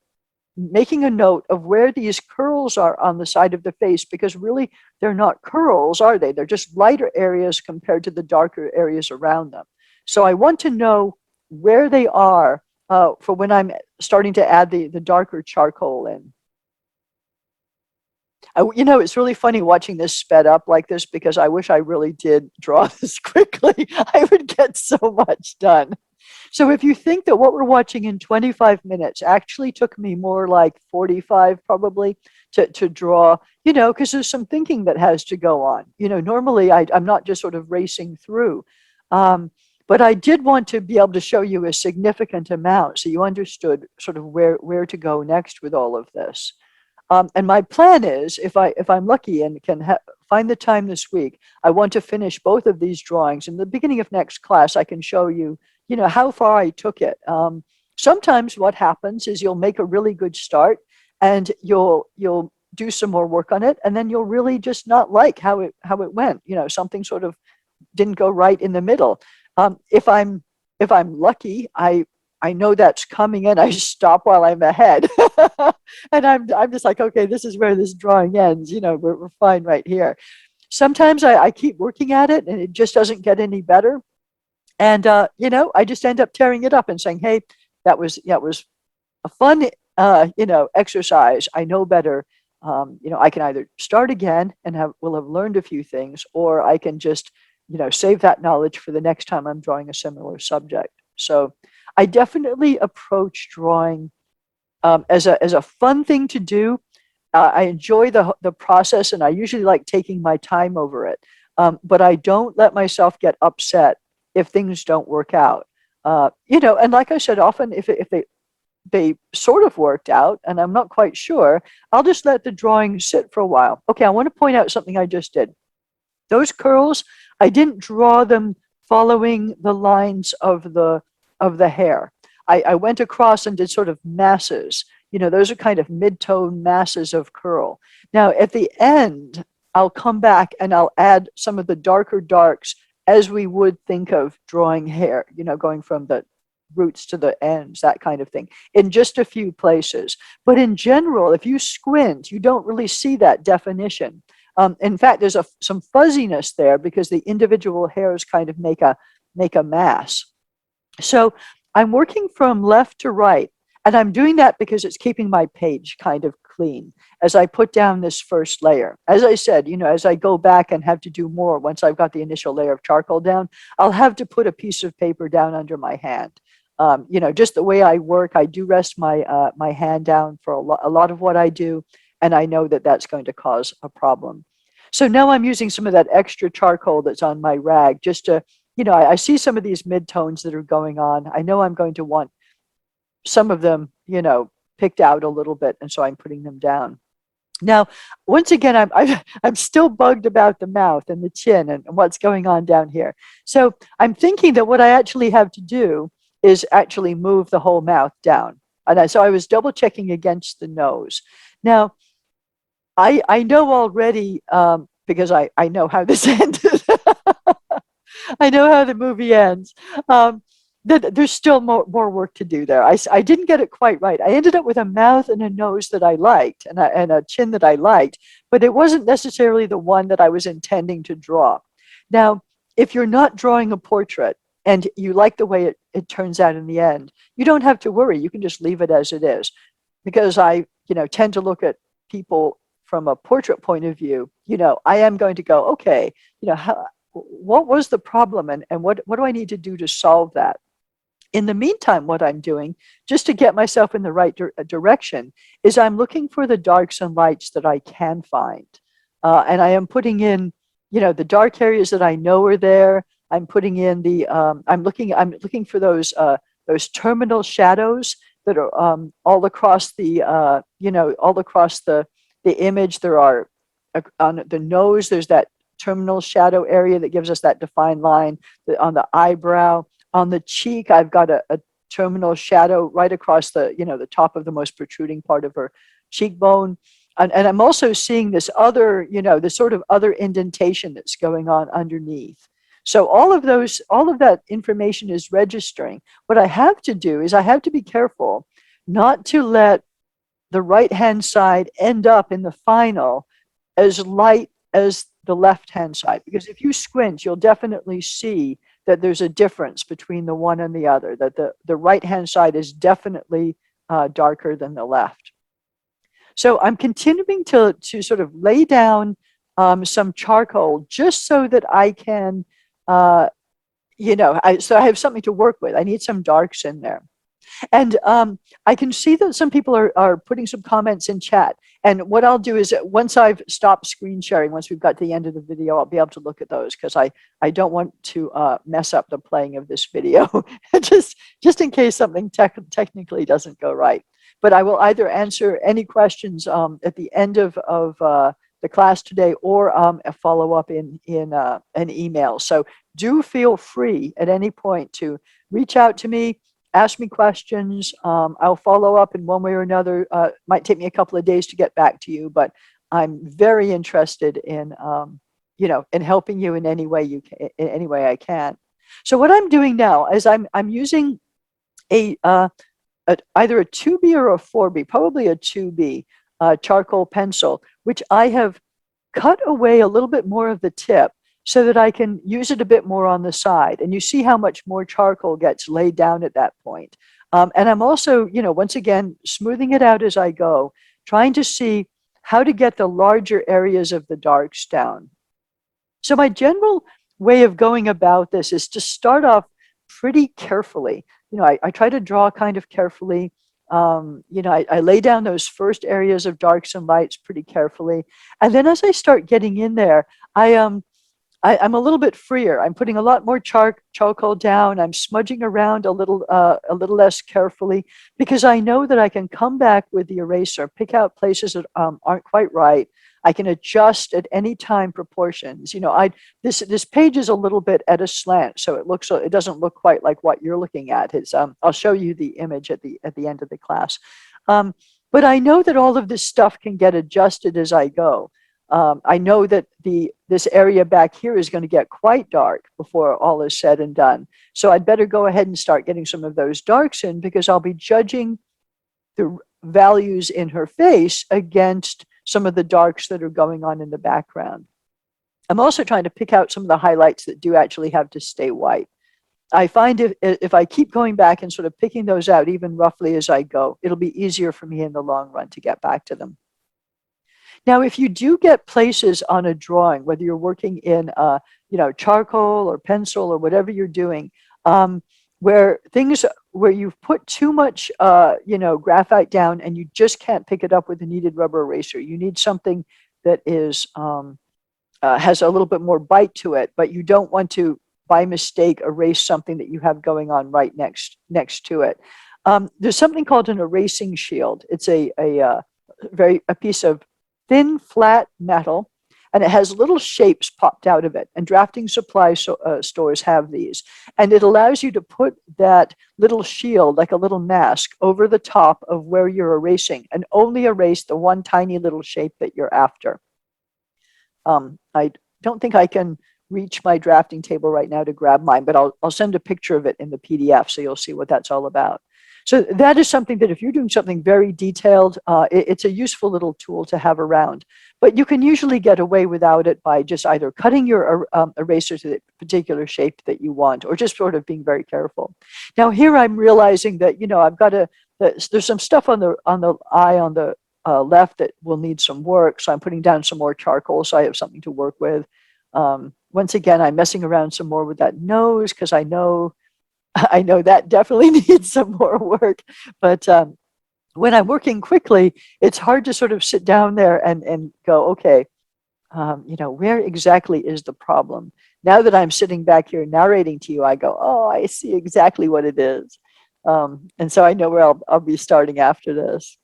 Speaker 1: making a note of where these curls are on the side of the face, because really they're not curls, are they? They're just lighter areas compared to the darker areas around them. So I want to know where they are for when I'm starting to add the darker charcoal in. It's really funny watching this sped up like this, because I wish I really did draw this quickly. I would get so much done. So if you think that what we're watching in 25 minutes actually took me more like 45 probably to draw, because there's some thinking that has to go on. Normally I'm not just sort of racing through. But I did want to be able to show you a significant amount so you understood sort of where to go next with all of this. And my plan is, if I'm lucky and can find the time this week, I want to finish both of these drawings. In the beginning of next class, I can show you, how far I took it. Sometimes what happens is you'll make a really good start, and you'll do some more work on it, and then you'll really just not like how it went. Something sort of didn't go right in the middle. If I'm lucky, I know that's coming, and I stop while I'm ahead. And I'm just like, okay, this is where this drawing ends. We're fine right here. Sometimes I keep working at it and it just doesn't get any better. And, I just end up tearing it up and saying, hey, it was a fun, exercise. I know better. I can either start again and will have learned a few things, or I can just, save that knowledge for the next time I'm drawing a similar subject. So I definitely approach drawing as a fun thing to do. I enjoy the process, and I usually like taking my time over it. But I don't let myself get upset if things don't work out. And like I said, often if they sort of worked out and I'm not quite sure, I'll just let the drawing sit for a while. Okay, I want to point out something I just did. Those curls, I didn't draw them following the lines of the hair. I went across and did sort of masses. Those are kind of mid-tone masses of curl. Now, at the end, I'll come back and I'll add some of the darker darks as we would think of drawing hair, going from the roots to the ends, that kind of thing, in just a few places. But in general, if you squint, you don't really see that definition. In fact, there's some fuzziness there because the individual hairs kind of make a mass. So I'm working from left to right, and I'm doing that because it's keeping my page kind of clean as I put down this first layer. As I said, as I go back and have to do more, once I've got the initial layer of charcoal down, I'll have to put a piece of paper down under my hand. Just the way I work, I do rest my hand down for a lot of what I do, and I know that that's going to cause a problem. So now I'm using some of that extra charcoal that's on my rag just to, I see some of these mid-tones that are going on. I know I'm going to want some of them, picked out a little bit, and so I'm putting them down. Now, once again, I'm still bugged about the mouth and the chin and what's going on down here. So I'm thinking that what I actually have to do is actually move the whole mouth down. And so I was double checking against the nose. Now, I know already, because I know how this ended. I know how the movie ends. That there's still more work to do there. I didn't get it quite right. I ended up with a mouth and a nose that I liked, and a chin that I liked, but it wasn't necessarily the one that I was intending to draw. Now, if you're not drawing a portrait and you like the way it turns out in the end, you don't have to worry. You can just leave it as it is. Because I tend to look at people from a portrait point of view, I am going to go, okay, what was the problem, and what do I need to do to solve that? In the meantime, what I'm doing, just to get myself in the right direction, is I'm looking for the darks and lights that I can find. And I am putting in, the dark areas that I know are there. I'm putting in I'm looking for those terminal shadows that are all across the image. There are on the nose, there's that terminal shadow area that gives us that defined line. On the eyebrow, on the cheek, I've got a terminal shadow right across the, the top of the most protruding part of her cheekbone. And I'm also seeing this other, this sort of other indentation that's going on underneath. So all of that information is registering. What I have to do is I have to be careful not to let the right-hand side end up in the final as light as the left-hand side. Because if you squint, you'll definitely see that there's a difference between the one and the other, that the right-hand side is definitely darker than the left. So I'm continuing to sort of lay down some charcoal just so that I can, so I have something to work with. I need some darks in there. And I can see that some people are putting some comments in chat. And what I'll do is once I've stopped screen sharing, once we've got to the end of the video, I'll be able to look at those because I don't want to mess up the playing of this video, just in case something technically doesn't go right. But I will either answer any questions at the end of the class today or a follow-up in an email. So do feel free at any point to reach out to me, ask me questions. I'll follow up in one way or another. Might take me a couple of days to get back to you, but I'm very interested in, in helping you in any way in any way I can. So what I'm doing now is I'm using either a 2B or a 4B, probably a 2B charcoal pencil, which I have cut away a little bit more of the tip so that I can use it a bit more on the side. And you see how much more charcoal gets laid down at that point. And I'm also, once again, smoothing it out as I go, trying to see how to get the larger areas of the darks down. So my general way of going about this is to start off pretty carefully. I try to draw kind of carefully. I lay down those first areas of darks and lights pretty carefully. And then as I start getting in there, I'm a little bit freer. I'm putting a lot more charcoal down. I'm smudging around a little less carefully because I know that I can come back with the eraser, pick out places that aren't quite right. I can adjust at any time proportions. This page is a little bit at a slant, so it doesn't look quite like what you're looking at. I'll show you the image at the end of the class. But I know that all of this stuff can get adjusted as I go. I know that this area back here is going to get quite dark before all is said and done. So I'd better go ahead and start getting some of those darks in because I'll be judging the values in her face against some of the darks that are going on in the background. I'm also trying to pick out some of the highlights that do actually have to stay white. I find if I keep going back and sort of picking those out even roughly as I go, it'll be easier for me in the long run to get back to them. Now, if you do get places on a drawing, whether you're working in charcoal or pencil or whatever you're doing, where you've put too much graphite down and you just can't pick it up with a kneaded rubber eraser. You need something that is has a little bit more bite to it, but you don't want to by mistake erase something that you have going on right next to it. There's something called an erasing shield. It's a piece of thin, flat metal, and it has little shapes popped out of it. And drafting supply stores have these. And it allows you to put that little shield, like a little mask, over the top of where you're erasing and only erase the one tiny little shape that you're after. I don't think I can reach my drafting table right now to grab mine, but I'll send a picture of it in the PDF so you'll see what that's all about. So that is something that if you're doing something very detailed, it's a useful little tool to have around. But you can usually get away without it by just either cutting your eraser to the particular shape that you want, or just sort of being very careful. Now here I'm realizing that I've got there's some stuff on the eye on the left that will need some work. So I'm putting down some more charcoal so I have something to work with. Once again, I'm messing around some more with that nose because I know that definitely needs some more work, but when I'm working quickly, it's hard to sort of sit down there and go, okay, where exactly is the problem? Now that I'm sitting back here narrating to you, I go, oh, I see exactly what it is. And so I know where I'll be starting after this.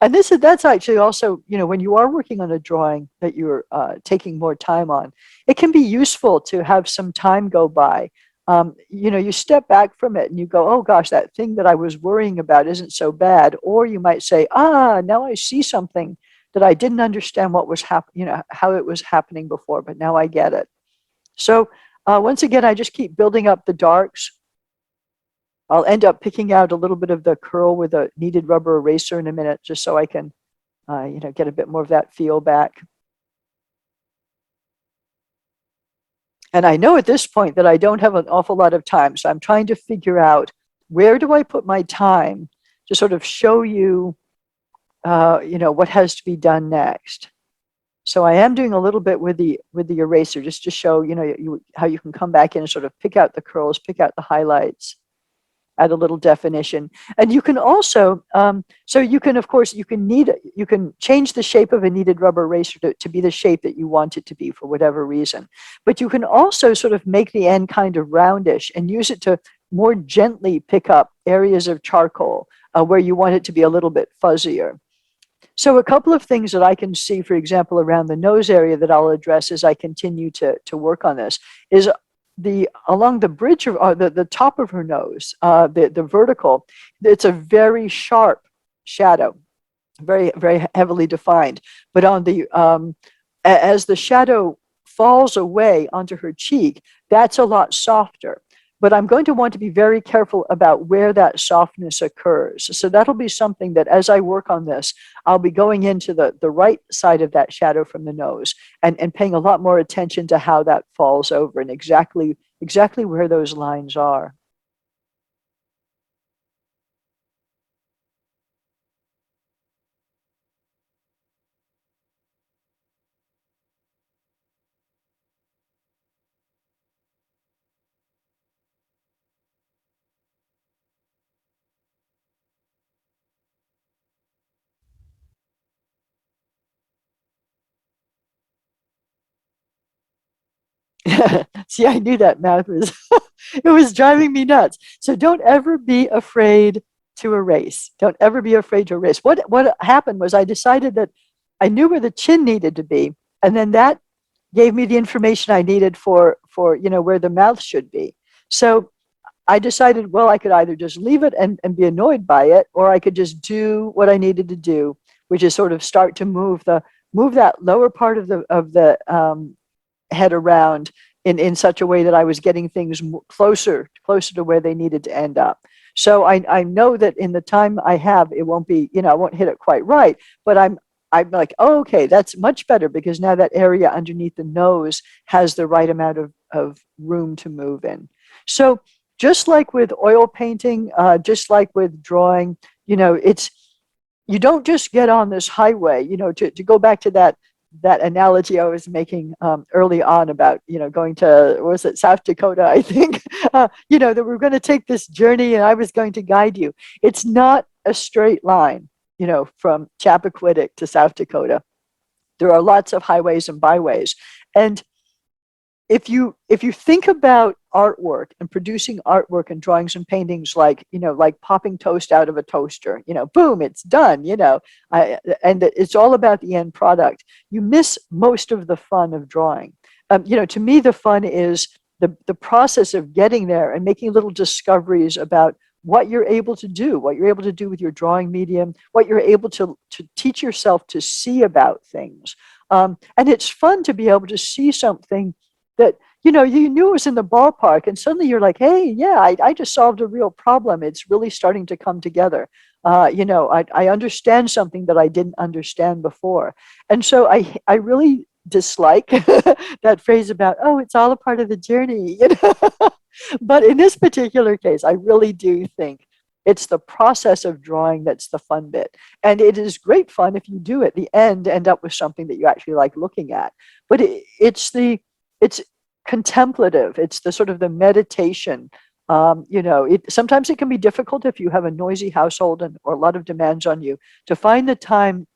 Speaker 1: And that's actually also, when you are working on a drawing that you're taking more time on, it can be useful to have some time go by. You step back from it and you go, oh gosh, that thing that I was worrying about isn't so bad. Or you might say, now I see something that I didn't understand what was happening, how it was happening before, but now I get it. So once again, I just keep building up the darks. I'll end up picking out a little bit of the curl with a kneaded rubber eraser in a minute, just so I can, get a bit more of that feel back. And I know at this point that I don't have an awful lot of time, so I'm trying to figure out where do I put my time to sort of show you, what has to be done next. So I am doing a little bit with the eraser, just to show, how you can come back in and sort of pick out the curls, pick out the highlights, add a little definition. And you can also, so you can, of course, you can change the shape of a kneaded rubber eraser to be the shape that you want it to be for whatever reason. But you can also sort of make the end kind of roundish and use it to more gently pick up areas of charcoal where you want it to be a little bit fuzzier. So a couple of things that I can see, for example, around the nose area that I'll address as I continue to work on this is along the bridge of the top of her nose, the vertical. It's a very sharp shadow, very, very heavily defined. But on the as the shadow falls away onto her cheek, that's a lot softer. But I'm going to want to be very careful about where that softness occurs. So that'll be something that as I work on this, I'll be going into the right side of that shadow from the nose and paying a lot more attention to how that falls over and exactly where those lines are. See, I knew that math was, it was driving me nuts. So don't ever be afraid to erase. Don't ever be afraid to erase. What happened was I decided that I knew where the chin needed to be, and then that gave me the information I needed for where the mouth should be. So I decided, well, I could either just leave it and be annoyed by it, or I could just do what I needed to do, which is sort of start to move that lower part of the head around in such a way that I was getting things closer to where they needed to end up. So I know that in the time I have, it won't be, I won't hit it quite right, but I'm like, oh, okay, that's much better because now that area underneath the nose has the right amount of room to move in. So just like with oil painting, just like with drawing, you don't just get on this highway, to go back to that analogy I was making early on about, going to, was it South Dakota, I think, that we're going to take this journey and I was going to guide you. It's not a straight line, from Chappaquiddick to South Dakota. There are lots of highways and byways. And if you think about artwork and producing artwork and drawings and paintings like popping toast out of a toaster, boom, it's done, and it's all about the end product, you miss most of the fun of drawing. To me, the fun is the process of getting there and making little discoveries about what you're able to do with your drawing medium, what you're able to teach yourself to see about things. And it's fun to be able to see something that, you knew it was in the ballpark and suddenly you're like, hey, yeah, I just solved a real problem. It's really starting to come together. I understand something that I didn't understand before. And so I really dislike that phrase about, oh, it's all a part of the journey. But in this particular case, I really do think it's the process of drawing that's the fun bit. And it is great fun if you do at the end up with something that you actually like looking at. But it's contemplative. It's the sort of the meditation. Sometimes it can be difficult if you have a noisy household or a lot of demands on you to find the time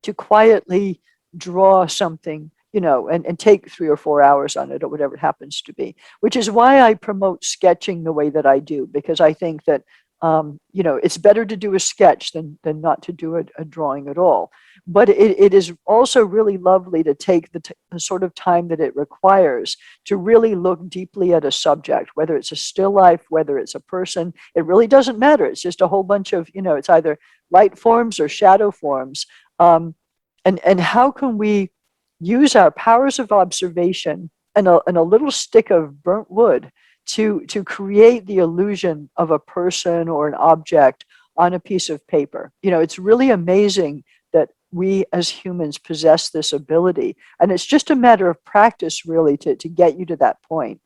Speaker 1: to quietly draw something, and take 3 or 4 hours on it or whatever it happens to be, which is why I promote sketching the way that I do, because I think that You know, it's better to do a sketch than not to do a drawing at all. But it is also really lovely to take the sort of time that it requires to really look deeply at a subject, whether it's a still life, whether it's a person. It really doesn't matter. It's just a whole bunch of, you know, it's either light forms or shadow forms. And how can we use our powers of observation and a little stick of burnt wood to create the illusion of a person or an object on a piece of paper? You know, it's really amazing that we as humans possess this ability. And it's just a matter of practice, really, to get you to that point.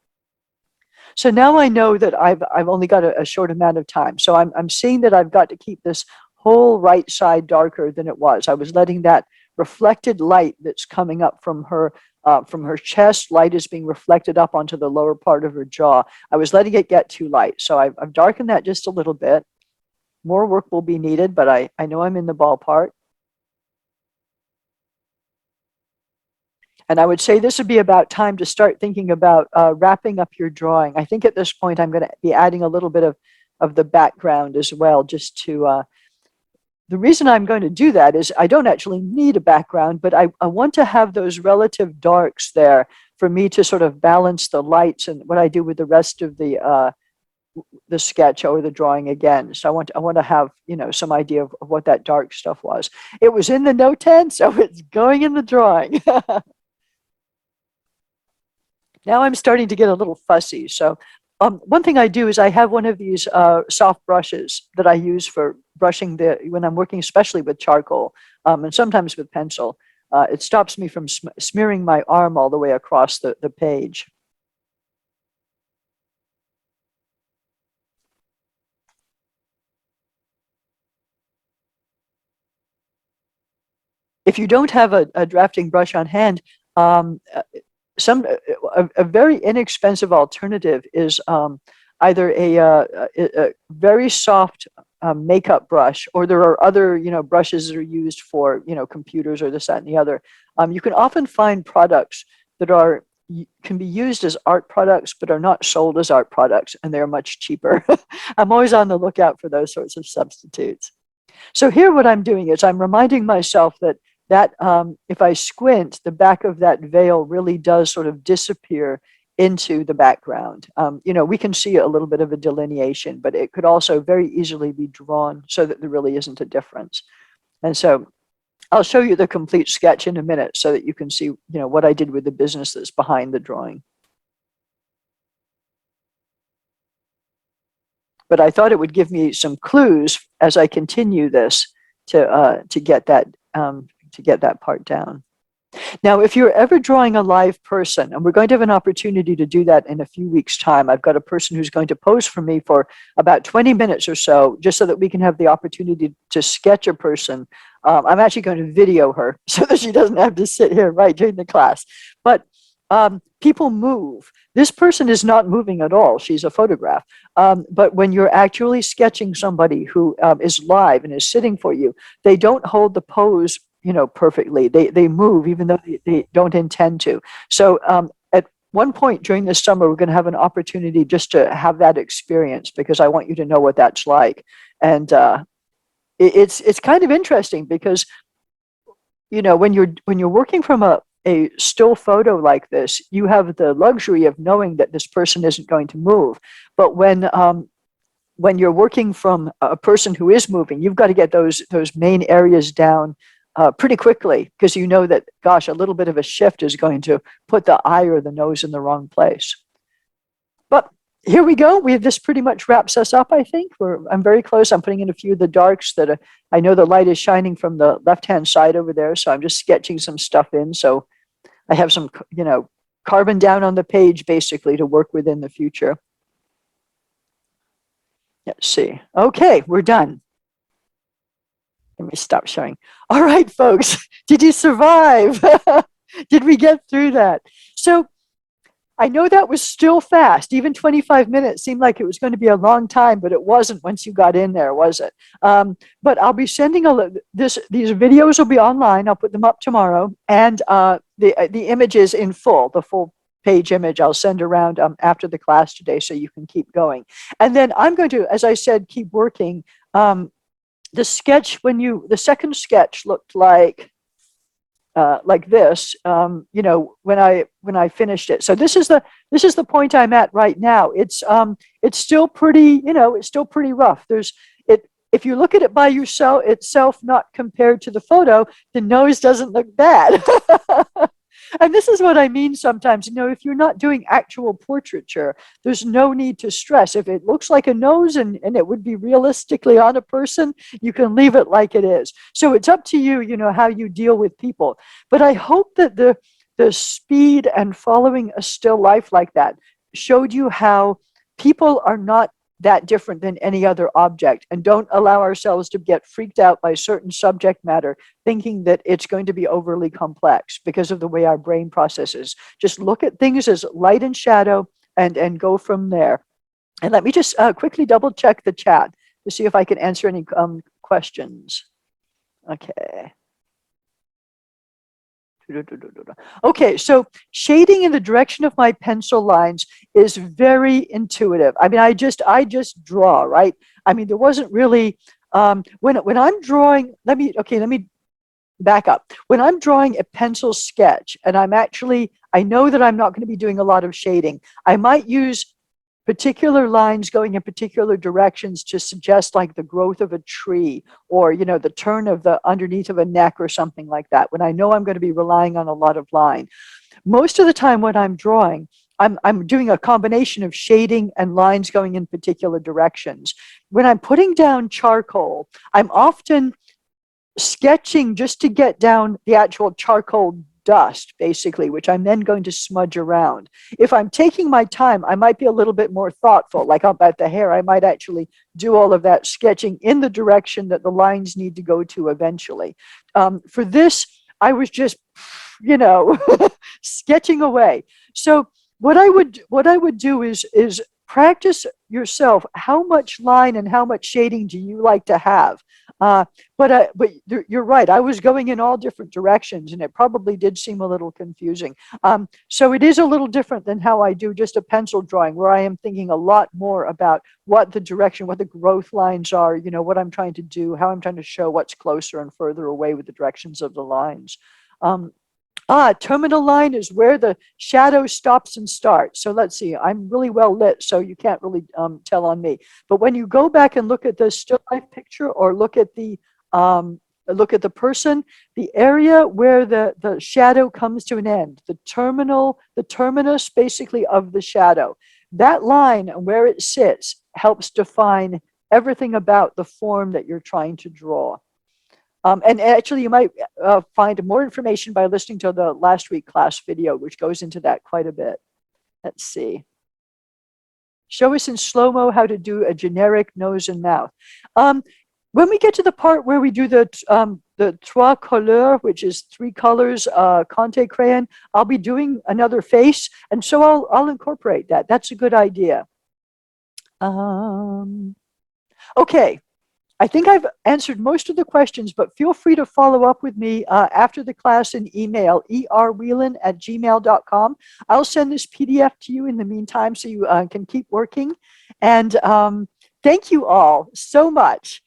Speaker 1: So now I know that I've only got a short amount of time. So I'm seeing that I've got to keep this whole right side darker than it was. I was letting that reflected light that's coming up from her chest, light is being reflected up onto the lower part of her jaw. I was letting it get too light. So I've darkened that just a little bit. More work will be needed, but I know I'm in the ballpark. And I would say this would be about time to start thinking about wrapping up your drawing. I think at this point I'm going to be adding a little bit of the background as well, just to, the reason I'm going to do that is I don't actually need a background, but I want to have those relative darks there for me to sort of balance the lights and what I do with the rest of the sketch or the drawing again. So I want to have, you know, some idea of what that dark stuff was. It was in the note 10, so it's going in the drawing. Now I'm starting to get a little fussy. So one thing I do is I have one of these soft brushes that I use for brushing when I'm working, especially with charcoal and sometimes with pencil. It stops me from smearing my arm all the way across the page. If you don't have a drafting brush on hand, a very inexpensive alternative is either a very soft makeup brush, or there are other, you know, brushes that are used for, you know, computers or this, that, and the other. You can often find products that can be used as art products, but are not sold as art products, and they're much cheaper. I'm always on the lookout for those sorts of substitutes. So here what I'm doing is I'm reminding myself that if I squint, the back of that veil really does sort of disappear into the background. You know, we can see a little bit of a delineation, but it could also very easily be drawn so that there really isn't a difference. And so I'll show you the complete sketch in a minute so that you can see, you know, what I did with the business that's behind the drawing. But I thought it would give me some clues as I continue this to get that part down. Now, if you're ever drawing a live person, and we're going to have an opportunity to do that in a few weeks' time, I've got a person who's going to pose for me for about 20 minutes or so, just so that we can have the opportunity to sketch a person. I'm actually going to video her so that she doesn't have to sit here right during the class. But people move. This person is not moving at all. She's a photograph. But when you're actually sketching somebody who is live and is sitting for you, they don't hold the pose, you know, perfectly. They move even though they don't intend to. So at one point during this summer, we're going to have an opportunity just to have that experience, because I want you to know what that's like. And it's kind of interesting because, you know, when you're working from a still photo like this, you have the luxury of knowing that this person isn't going to move. But when you're working from a person who is moving, you've got to get those main areas down pretty quickly, because you know that, gosh, a little bit of a shift is going to put the eye or the nose in the wrong place. But here we go. This pretty much wraps us up, I think. I'm very close. I'm putting in a few of the darks that I know the light is shining from the left-hand side over there, so I'm just sketching some stuff in. So I have some, you know, carbon down on the page, basically, to work with in the future. Let's see. Okay, we're done. Let me stop showing. All right, folks, did you survive? Did we get through that? So I know that was still fast. Even 25 minutes seemed like it was going to be a long time, but it wasn't once you got in there, was it? But I'll be sending these videos will be online. I'll put them up tomorrow, and the images in full, the full page image I'll send around after the class today so you can keep going. And then I'm going to, as I said, keep working. The sketch, the second sketch looked like this, when I finished it. So this is the point I'm at right now. It's still pretty, it's still pretty rough. If you look at it by yourself itself, not compared to the photo, the nose doesn't look bad. And this is what I mean sometimes, if you're not doing actual portraiture, there's no need to stress. If it looks like a nose and it would be realistically on a person, you can leave it like it is. So it's up to you, how you deal with people. But I hope that the speed and following a still life like that showed you how people are not that different than any other object, and don't allow ourselves to get freaked out by certain subject matter thinking that it's going to be overly complex because of the way our brain processes. Just look at things as light and shadow and go from there. And let me just quickly double check the chat to see if I can answer any questions. Okay. Okay, so shading in the direction of my pencil lines is very intuitive. I mean, I just draw, right? I mean, there wasn't really when I'm drawing. Let me back up. When I'm drawing a pencil sketch, and I know that I'm not going to be doing a lot of shading. I might use particular lines going in particular directions to suggest like the growth of a tree, or the turn of the underneath of a neck or something like that, when I know I'm going to be relying on a lot of line. Most of the time when I'm drawing, I'm doing a combination of shading and lines going in particular directions. When I'm putting down charcoal, I'm often sketching just to get down the actual charcoal dust, basically, which I'm then going to smudge around. If I'm taking my time, I might be a little bit more thoughtful, like about the hair. I might actually do all of that sketching in the direction that the lines need to go to eventually. For this, I was just, sketching away. So what I would do is practice yourself. How much line and how much shading do you like to have? But you're right. I was going in all different directions, and it probably did seem a little confusing. So it is a little different than how I do just a pencil drawing, where I am thinking a lot more about what the direction, what the growth lines are, what I'm trying to do, how I'm trying to show what's closer and further away with the directions of the lines. Terminal line is where the shadow stops and starts. So let's see, I'm really well lit, so you can't really tell on me. But when you go back and look at the still life picture, or look at the person, the area where the shadow comes to an end, the terminus basically of the shadow, that line where it sits helps define everything about the form that you're trying to draw. And actually, you might find more information by listening to the last week class video, which goes into that quite a bit. Let's see. Show us in slow-mo how to do a generic nose and mouth. When we get to the part where we do the trois couleurs, which is 3 colors, Conte crayon, I'll be doing another face, and so I'll incorporate that. That's a good idea. Okay. I think I've answered most of the questions, but feel free to follow up with me after the class in email, erwhelan@gmail.com. I'll send this PDF to you in the meantime so you can keep working. And thank you all so much.